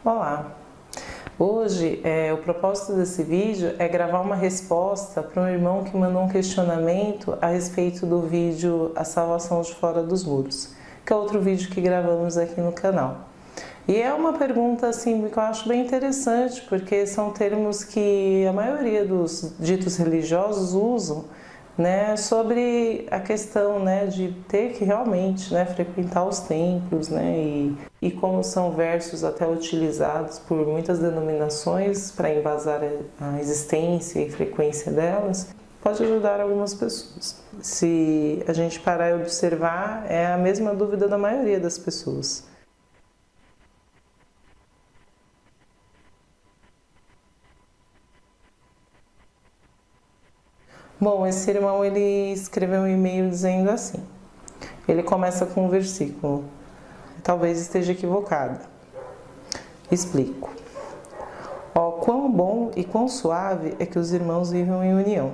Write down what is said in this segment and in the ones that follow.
Olá! Hoje, o propósito desse vídeo é gravar uma resposta para um irmão que mandou um questionamento a respeito do vídeo A Salvação de Fora dos Muros, que é outro vídeo que gravamos aqui no canal. E é uma pergunta assim que eu acho bem interessante, porque são termos que a maioria dos ditos religiosos usam, né, sobre a questão, né, de ter que realmente, né, frequentar os templos, né, e como são versos até utilizados por muitas denominações para embasar a existência e frequência delas, pode ajudar algumas pessoas. Se a gente parar e observar, é a mesma dúvida da maioria das pessoas. Bom, esse irmão ele escreveu um e-mail dizendo assim, ele começa com um versículo, talvez esteja equivocado. Explico. Ó, quão bom e quão suave é que os irmãos vivam em união.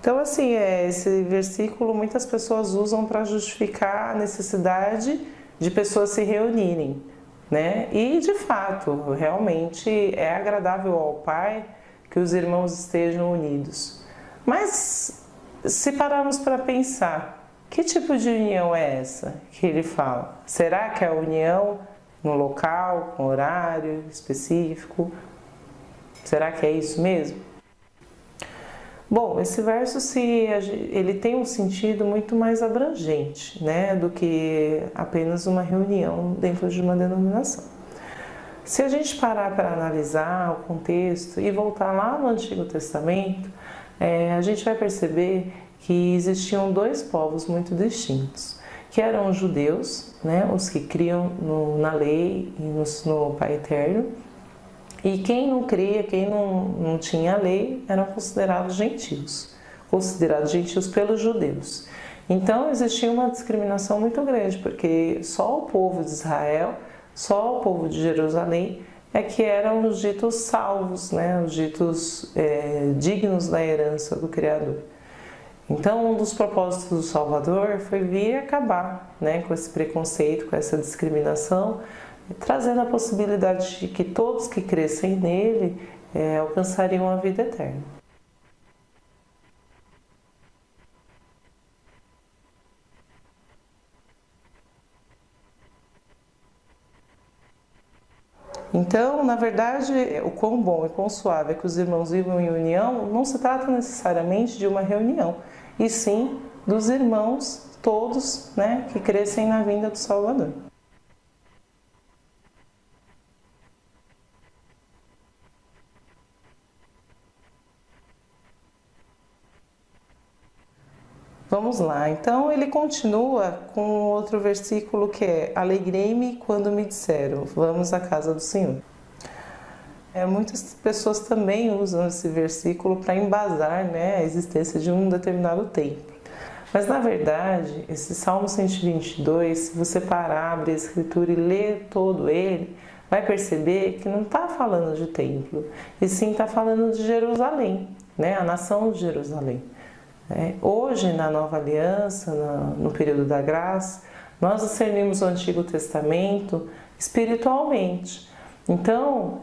Então assim, esse versículo muitas pessoas usam para justificar a necessidade de pessoas se reunirem, né? E de fato, realmente é agradável ao Pai que os irmãos estejam unidos. Mas, se pararmos para pensar, que tipo de união é essa que ele fala? Será que é a união no local, com horário específico? Será que é isso mesmo? Bom, esse verso ele tem um sentido muito mais abrangente, né, do que apenas uma reunião dentro de uma denominação. Se a gente parar para analisar o contexto e voltar lá no Antigo Testamento, a gente vai perceber que existiam dois povos muito distintos, que eram os judeus, né, os que criam na lei e no Pai Eterno, e quem não cria, quem não tinha lei, eram considerados gentios pelos judeus. Então existia uma discriminação muito grande, porque só o povo de Israel, só o povo de Jerusalém é que eram os ditos salvos, né? Os ditos dignos da herança do Criador. Então, um dos propósitos do Salvador foi vir acabar, né, com esse preconceito, com essa discriminação, trazendo a possibilidade de que todos que crescem nele alcançariam a vida eterna. Então, na verdade, o quão bom e quão suave é que os irmãos vivam em união não se trata necessariamente de uma reunião, e sim dos irmãos todos, né, que crescem na vinda do Salvador. Vamos lá, então ele continua com outro versículo que é: alegrei-me quando me disseram, vamos à casa do Senhor. Muitas pessoas também usam esse versículo para embasar, né, a existência de um determinado templo. Mas na verdade, esse Salmo 122, se você parar, abrir a escritura e ler todo ele, vai perceber que não está falando de templo, e sim está falando de Jerusalém, né, a nação de Jerusalém. Hoje, na Nova Aliança, no período da Graça, nós discernimos o Antigo Testamento espiritualmente. Então,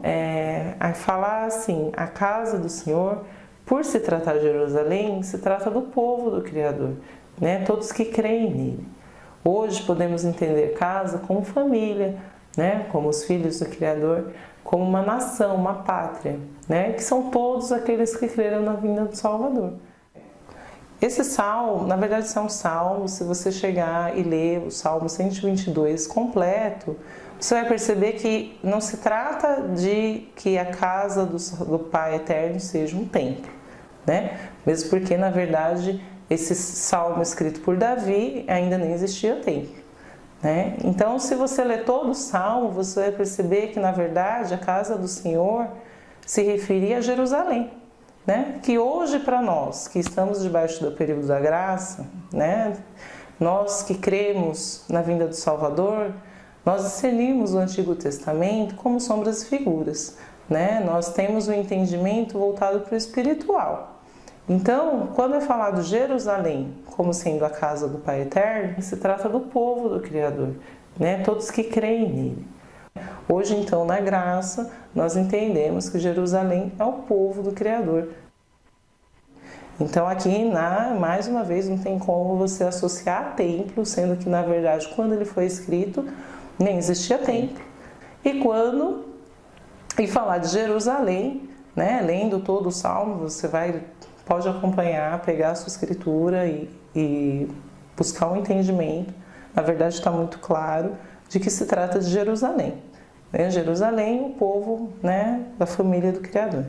a falar assim, a casa do Senhor, por se tratar de Jerusalém, se trata do povo do Criador, né? Todos que creem nele. Hoje podemos entender casa como família, né? Como os filhos do Criador, como uma nação, uma pátria, né? Que são todos aqueles que creram na vinda do Salvador. Esse salmo, na verdade, é um salmo, se você chegar e ler o Salmo 122 completo, você vai perceber que não se trata de que a casa do Pai Eterno seja um templo, né? Mesmo porque, na verdade, esse salmo escrito por Davi ainda nem existia templo, né? Então, se você ler todo o salmo, você vai perceber que, na verdade, a casa do Senhor se referia a Jerusalém. Né? Que hoje para nós, que estamos debaixo do período da graça, né? Nós que cremos na vinda do Salvador, nós discernimos o Antigo Testamento como sombras e figuras, né? Nós temos o entendimento voltado para o espiritual. Então, quando é falado Jerusalém como sendo a casa do Pai Eterno, se trata do povo do Criador, né? Todos que creem nele. Hoje, então, na graça, nós entendemos que Jerusalém é o povo do Criador. Então, aqui, mais uma vez, não tem como você associar a templo, sendo que, na verdade, quando ele foi escrito, nem existia templo. E falar de Jerusalém, né, lendo todo o Salmo, você pode acompanhar, pegar a sua escritura e buscar um entendimento. Na verdade, está muito claro de que se trata de Jerusalém. Né? Jerusalém, o povo, né, da família do Criador.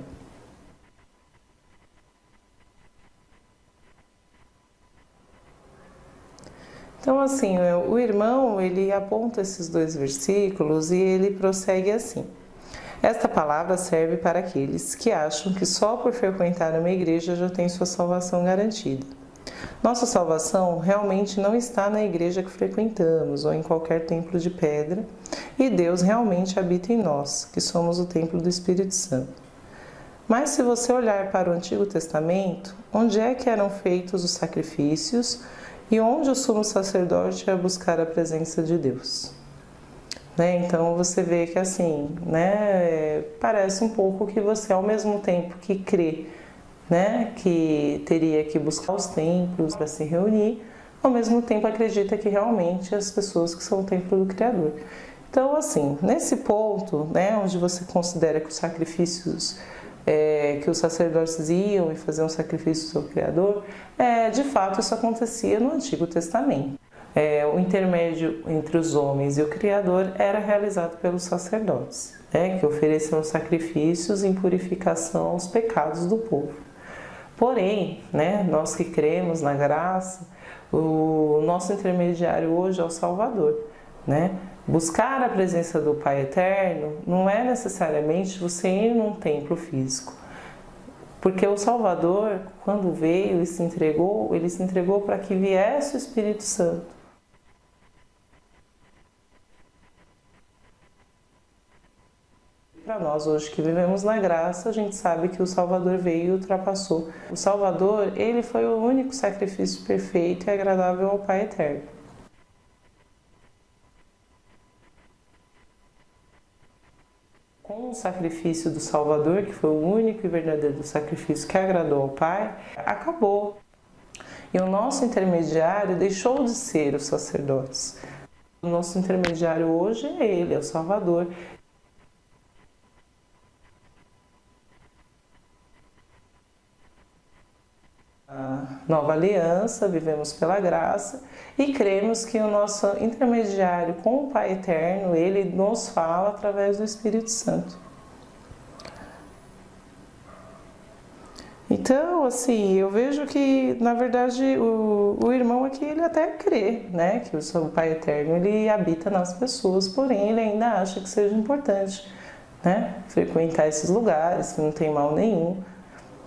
Então, assim, o irmão, ele aponta esses dois versículos e ele prossegue assim. Esta palavra serve para aqueles que acham que só por frequentar uma igreja já tem sua salvação garantida. Nossa salvação realmente não está na igreja que frequentamos ou em qualquer templo de pedra, e Deus realmente habita em nós, que somos o templo do Espírito Santo. Mas se você olhar para o Antigo Testamento, onde é que eram feitos os sacrifícios e onde o sumo sacerdote ia buscar a presença de Deus? Né? Então você vê que assim, né, parece um pouco que você, ao mesmo tempo que crê, né, que teria que buscar os templos para se reunir, ao mesmo tempo acredita que realmente as pessoas que são o templo do Criador. Então, assim, nesse ponto, né, onde você considera que os sacrifícios que os sacerdotes iam e faziam sacrifícios ao Criador, de fato isso acontecia no Antigo Testamento. O intermédio entre os homens e o Criador era realizado pelos sacerdotes, que ofereciam sacrifícios em purificação aos pecados do povo. Porém, né, nós que cremos na graça, o nosso intermediário hoje é o Salvador. Né? Buscar a presença do Pai Eterno não é necessariamente você ir num templo físico. Porque o Salvador, quando veio e se entregou para que viesse o Espírito Santo. Para nós hoje que vivemos na graça, a gente sabe que o Salvador veio e ultrapassou. O Salvador, ele foi o único sacrifício perfeito e agradável ao Pai Eterno. Com o sacrifício do Salvador, que foi o único e verdadeiro sacrifício que agradou ao Pai, acabou. E o nosso intermediário deixou de ser os sacerdotes. O nosso intermediário hoje é Ele, é o Salvador. Nova aliança, vivemos pela graça e cremos que o nosso intermediário com o Pai Eterno, ele nos fala através do Espírito Santo. Então, assim, eu vejo que, na verdade, o irmão aqui, ele até crê, né, que o Pai Eterno, ele habita nas pessoas, porém, ele ainda acha que seja importante, né, frequentar esses lugares, que não tem mal nenhum.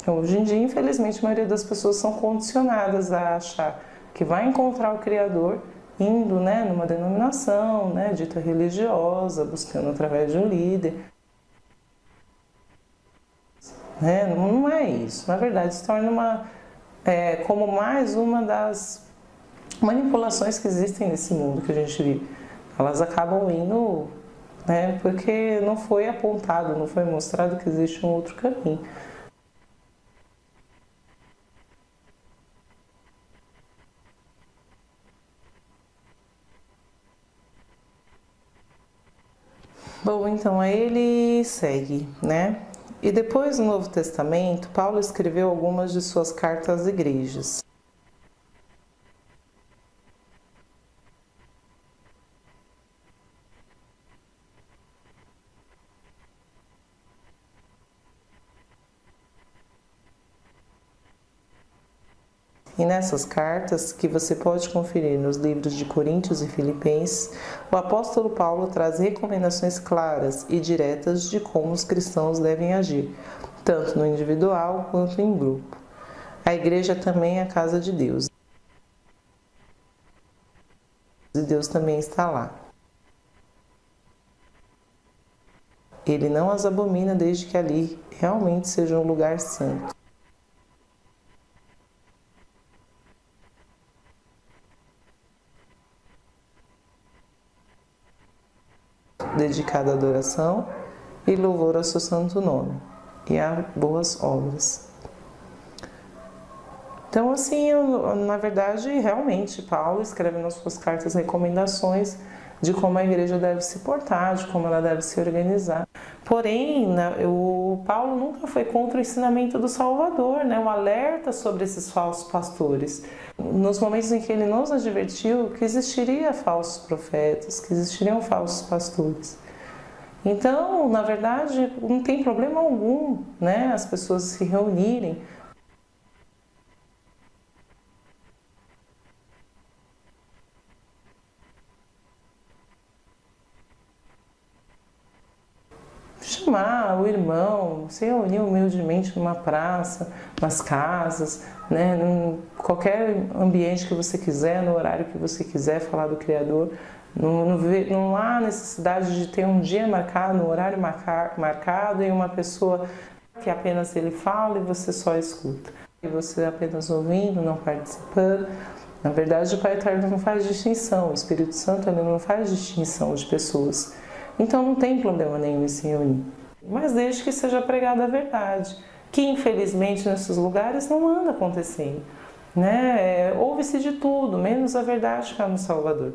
Hoje em dia, infelizmente, a maioria das pessoas são condicionadas a achar que vai encontrar o Criador indo, né, numa denominação, né, dita religiosa, buscando através de um líder. Né? Não é isso. Na verdade, se torna como mais uma das manipulações que existem nesse mundo que a gente vive. Elas acabam indo, né, porque não foi apontado, não foi mostrado que existe um outro caminho. Bom, então aí ele segue, né? E depois no Novo Testamento, Paulo escreveu algumas de suas cartas às igrejas. E nessas cartas, que você pode conferir nos livros de Coríntios e Filipenses, o apóstolo Paulo traz recomendações claras e diretas de como os cristãos devem agir, tanto no individual quanto em grupo. A igreja também é a casa de Deus. E Deus também está lá. Ele não as abomina desde que ali realmente seja um lugar santo. dedicada à adoração e louvor ao seu santo nome e a boas obras. Então, assim, na verdade, realmente, Paulo escreve nas suas cartas recomendações de como a igreja deve se portar, de como ela deve se organizar. Porém, o Paulo nunca foi contra o ensinamento do Salvador, né? O alerta sobre esses falsos pastores. Nos momentos em que ele nos advertiu que existiria falsos profetas, que existiriam falsos pastores. Então, na verdade, não tem problema algum, né? As pessoas se reunirem. Chamar o irmão, se reunir humildemente numa praça, nas casas, né, em qualquer ambiente que você quiser, no horário que você quiser, falar do Criador. Não há necessidade de ter um dia marcado, um horário marcado e uma pessoa que apenas ele fala e você só escuta. E você apenas ouvindo, não participando. Na verdade, o Pai Eterno não faz distinção, o Espírito Santo ele não faz distinção de pessoas. Então não tem problema nenhum em se reunir. Mas desde que seja pregada a verdade, que infelizmente nesses lugares não anda acontecendo. Né? Ouve-se de tudo, menos a verdade que há no Salvador.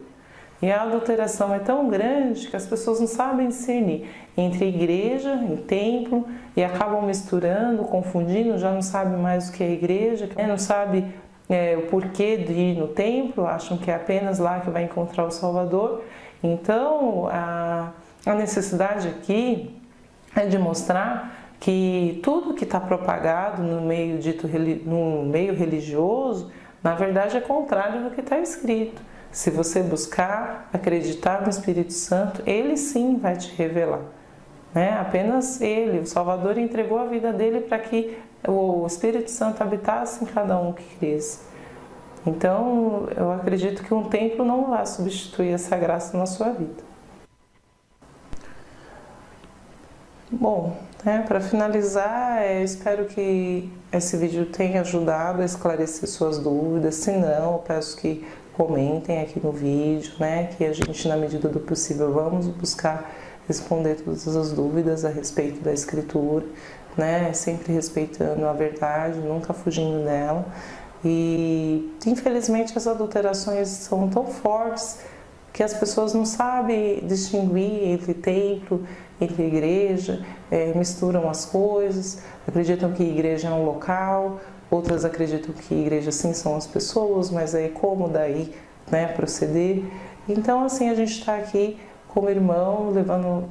E a adulteração é tão grande que as pessoas não sabem discernir entre igreja e templo e acabam misturando, confundindo, já não sabe mais o que é igreja, não sabe o porquê de ir no templo, acham que é apenas lá que vai encontrar o Salvador. Então, a necessidade aqui é de mostrar que tudo que está propagado no meio religioso, na verdade é contrário do que está escrito. Se você buscar acreditar no Espírito Santo, ele sim vai te revelar. Né? Apenas ele, o Salvador, entregou a vida dele para que o Espírito Santo habitasse em cada um que cresce. Então, eu acredito que um templo não vai substituir essa graça na sua vida. Bom, para finalizar, eu espero que esse vídeo tenha ajudado a esclarecer suas dúvidas. Se não, eu peço que comentem aqui no vídeo, né? Que a gente, na medida do possível, vamos buscar responder todas as dúvidas a respeito da Escritura, né? Sempre respeitando a verdade, nunca fugindo dela. E, infelizmente, as adulterações são tão fortes que as pessoas não sabem distinguir entre templo, entre igreja, misturam as coisas, acreditam que igreja é um local, outras acreditam que igreja sim são as pessoas, mas aí como daí, né, proceder? Então, assim, a gente está aqui como irmão,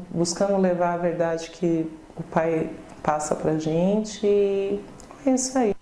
buscando levar a verdade que o Pai passa pra gente e é isso aí.